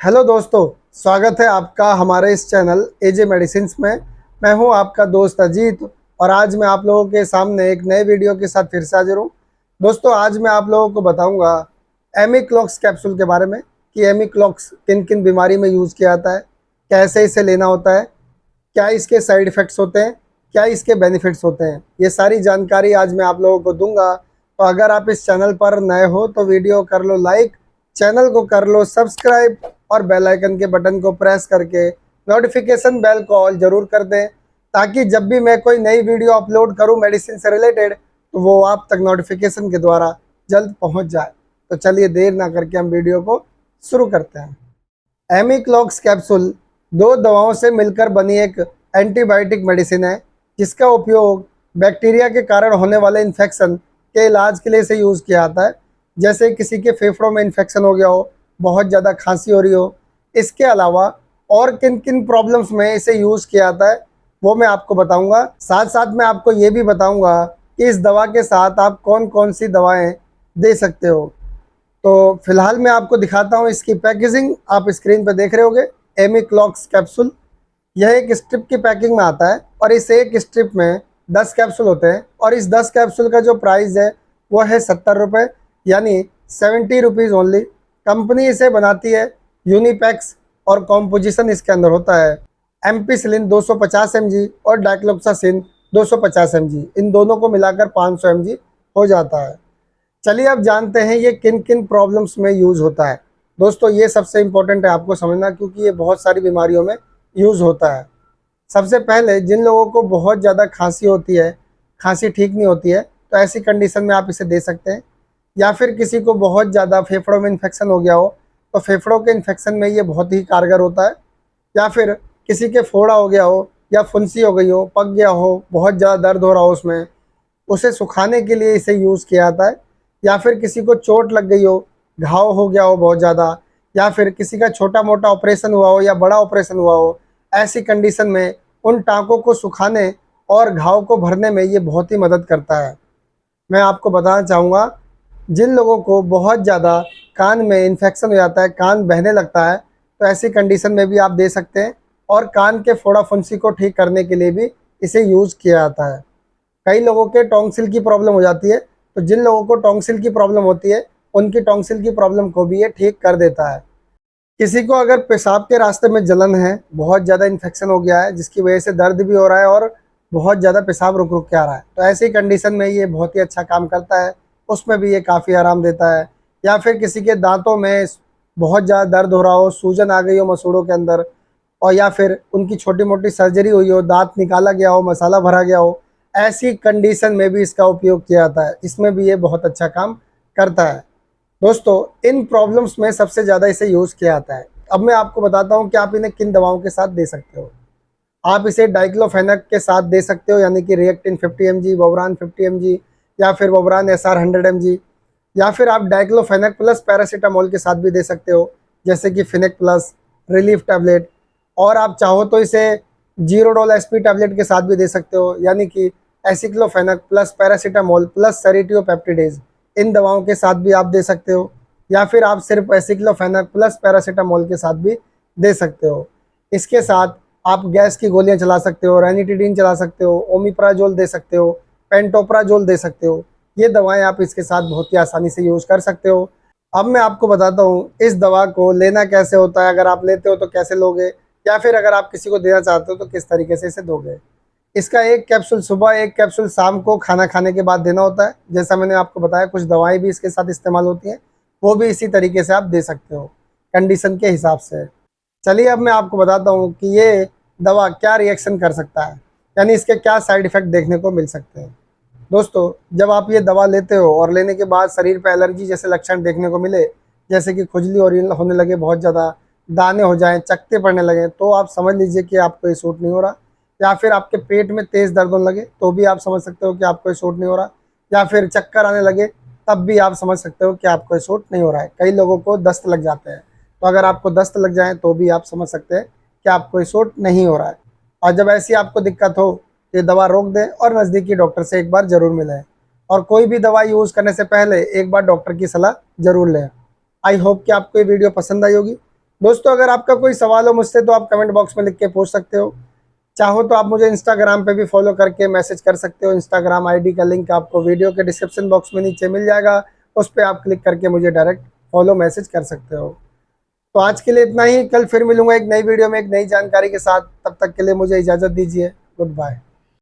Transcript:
Hello दोस्तों, स्वागत है आपका हमारे इस चैनल एजे मेडिसिन्स में। मैं हूं आपका दोस्त अजीत और आज मैं आप लोगों के सामने एक नए वीडियो के साथ फिर से हाजिर हूं। दोस्तों, आज मैं आप लोगों को बताऊंगा एमिक्लॉक्स कैप्सूल के बारे में कि एमिक्लॉक्स किन किन बीमारी में यूज़ किया जाता है, कैसे इसे लेना होता है, क्या इसके साइड इफ़ेक्ट्स होते हैं, क्या इसके बेनिफिट्स होते हैं। ये सारी जानकारी आज मैं आप लोगों को दूंगा। तो अगर आप इस चैनल पर नए हो तो वीडियो कर लो लाइक, चैनल को कर लो सब्सक्राइब और बेल आइकन के बटन को प्रेस करके नोटिफिकेशन बेल को ऑल ज़रूर कर दें, ताकि जब भी मैं कोई नई वीडियो अपलोड करूं मेडिसिन से रिलेटेड तो वो आप तक नोटिफिकेशन के द्वारा जल्द पहुंच जाए। तो चलिए देर ना करके हम वीडियो को शुरू करते हैं। एमिक्लॉक्स कैप्सूल दो दवाओं से मिलकर बनी एक एंटीबायोटिक मेडिसिन है, जिसका उपयोग बैक्टीरिया के कारण होने वाले इन्फेक्शन के इलाज के लिए इसे यूज़ किया जाता है। जैसे किसी के फेफड़ों में इन्फेक्शन हो गया हो, बहुत ज़्यादा खांसी हो रही हो। इसके अलावा और किन किन प्रॉब्लम्स में इसे यूज़ किया जाता है वो मैं आपको बताऊंगा। साथ साथ मैं आपको ये भी बताऊंगा कि इस दवा के साथ आप कौन कौन सी दवाएं दे सकते हो। तो फिलहाल मैं आपको दिखाता हूँ इसकी पैकेजिंग। आप स्क्रीन पर देख रहे होगे एमिक्लॉक्स कैप्सूल। यह एक स्ट्रिप की पैकिंग में आता है और इस एक स्ट्रिप में 10 कैप्सूल होते हैं और इस 10 कैप्सूल का जो प्राइस है वो है 70 रुपये, यानी 70 रुपीज़ ओनली। कंपनी इसे बनाती है यूनिपैक्स और कॉम्पोजिशन इसके अंदर होता है एम्पिसिलिन 250 mg और डाइक्लोक्सासिन 250 mg। इन दोनों को मिलाकर 500 mg हो जाता है। चलिए अब जानते हैं ये किन किन प्रॉब्लम्स में यूज़ होता है। दोस्तों, ये सबसे इम्पोर्टेंट है आपको समझना, क्योंकि ये बहुत सारी बीमारियों में यूज़ होता है। सबसे पहले जिन लोगों को बहुत ज़्यादा खांसी होती है, खांसी ठीक नहीं होती है, तो ऐसी कंडीशन में आप इसे दे सकते हैं। या फिर किसी को बहुत ज़्यादा फेफड़ों में इन्फेक्शन हो गया हो तो फेफड़ों के इन्फेक्शन में ये बहुत ही कारगर होता है। या फिर किसी के फोड़ा हो गया हो या फुंसी हो गई हो, पक गया हो, बहुत ज़्यादा दर्द हो रहा हो उसमें, उसे सुखाने के लिए इसे यूज़ किया जाता है। या फिर किसी को चोट लग गई हो, घाव हो गया हो बहुत ज़्यादा, या फिर किसी का छोटा मोटा ऑपरेशन हुआ हो या बड़ा ऑपरेशन हुआ हो, ऐसी कंडीशन में उन टाँकों को सुखाने और घाव को भरने में ये बहुत ही मदद करता है। मैं आपको बताना चाहूँगा, जिन लोगों को बहुत ज़्यादा कान में इन्फेक्शन हो जाता है, कान बहने लगता है, तो ऐसी कंडीशन में भी आप दे सकते हैं। और कान के फोड़ा फुंसी को ठीक करने के लिए भी इसे यूज़ किया जाता है। कई लोगों के टॉन्सिल की प्रॉब्लम हो जाती है, तो जिन लोगों को टॉन्सिल की प्रॉब्लम होती है उनकी टॉन्सिल की प्रॉब्लम को भी ये ठीक कर देता है। किसी को अगर पेशाब के रास्ते में जलन है, बहुत ज़्यादा इन्फेक्शन हो गया है जिसकी वजह से दर्द भी हो रहा है और बहुत ज़्यादा पेशाब रुक रुक के आ रहा है, तो ऐसी कंडीशन में ये बहुत ही अच्छा काम करता है, उसमें भी ये काफ़ी आराम देता है। या फिर किसी के दांतों में बहुत ज़्यादा दर्द हो रहा हो, सूजन आ गई हो मसूड़ों के अंदर, और या फिर उनकी छोटी मोटी सर्जरी हुई हो, दांत निकाला गया हो, मसाला भरा गया हो, ऐसी कंडीशन में भी इसका उपयोग किया जाता है। इसमें भी ये बहुत अच्छा काम करता है। दोस्तों, इन प्रॉब्लम्स में सबसे ज़्यादा इसे यूज़ किया जाता है। अब मैं आपको बताता हूँ कि आप इन्हें किन दवाओं के साथ दे सकते हो। आप इसे डाइक्लोफेनेक के साथ दे सकते हो, यानी कि रिएक्टिन 50 mg, वोब्रान 50 mg, या फिर वोब्रान SR 100 mg। या फिर आप डाइक्लोफेनेक प्लस पैरासीटामोल के साथ भी दे सकते हो, जैसे कि फिनेक प्लस, रिलीफ टैबलेट। और आप चाहो तो इसे जीरोडोल SP टैबलेट के साथ भी दे सकते हो, यानी कि एसिक्लोफेनेक प्लस पैरासीटामोल प्लस सेरिटियोपेप्टिडेज। इन दवाओं के साथ भी आप दे सकते हो। या फिर आप सिर्फ एसिक्लोफेनेक प्लस पैरासीटामोल के साथ भी दे सकते हो। इसके साथ आप गैस की गोलियां चला सकते हो, रेनिटिडीन चला सकते हो, ओमिप्राजोल दे सकते हो, पेंटोप्राजोल दे सकते हो। ये दवाएं आप इसके साथ बहुत ही आसानी से यूज़ कर सकते हो। अब मैं आपको बताता हूँ इस दवा को लेना कैसे होता है, अगर आप लेते हो तो कैसे लोगे, या फिर अगर आप किसी को देना चाहते हो तो किस तरीके से इसे दोगे। इसका एक कैप्सूल सुबह, एक कैप्सूल शाम को खाना खाने के बाद देना होता है। जैसा मैंने आपको बताया, कुछ दवाएं भी इसके साथ इस्तेमाल होती हैं, वो भी इसी तरीके से आप दे सकते हो कंडीशन के हिसाब से। चलिए अब मैं आपको बताता हूँ कि ये दवा क्या रिएक्शन कर सकता है, यानी इसके क्या साइड इफ़ेक्ट देखने को मिल सकते हैं। दोस्तों, जब आप ये दवा लेते हो और लेने के बाद शरीर पे एलर्जी जैसे लक्षण देखने को मिले, जैसे कि खुजली होने लगे, बहुत ज़्यादा दाने हो जाएं, चकत्ते पड़ने लगें, तो आप समझ लीजिए कि आपको ये सूट नहीं हो रहा। या फिर आपके पेट में तेज़ दर्द होने लगे तो भी आप समझ सकते हो कि आपको ये सूट नहीं हो रहा। या फिर चक्कर आने लगे तब भी आप समझ सकते हो कि आपको ये सूट नहीं हो रहा है। कई लोगों को दस्त लग जाते हैं, तो अगर आपको दस्त लग जाए तो भी आप समझ सकते हैं कि आपको ये सूट नहीं हो रहा है। और जब ऐसी आपको दिक्कत हो तो ये दवा रोक दें और नज़दीकी डॉक्टर से एक बार ज़रूर मिलें। और कोई भी दवा यूज़ करने से पहले एक बार डॉक्टर की सलाह ज़रूर लें। आई होप कि आपको ये वीडियो पसंद आई होगी। दोस्तों अगर आपका कोई सवाल हो मुझसे तो आप कमेंट बॉक्स में लिख के पूछ सकते हो। चाहो तो आप मुझे इंस्टाग्राम पे भी फॉलो करके मैसेज कर सकते हो। इंस्टाग्राम आईडी का लिंक आपको वीडियो के डिस्क्रिप्शन बॉक्स में नीचे मिल जाएगा, उस पर आप क्लिक करके मुझे डायरेक्ट फॉलो मैसेज कर सकते हो। तो आज के लिए इतना ही, कल फिर मिलूंगा एक नई वीडियो में एक नई जानकारी के साथ। तब तक के लिए मुझे इजाज़त दीजिए। Good bye.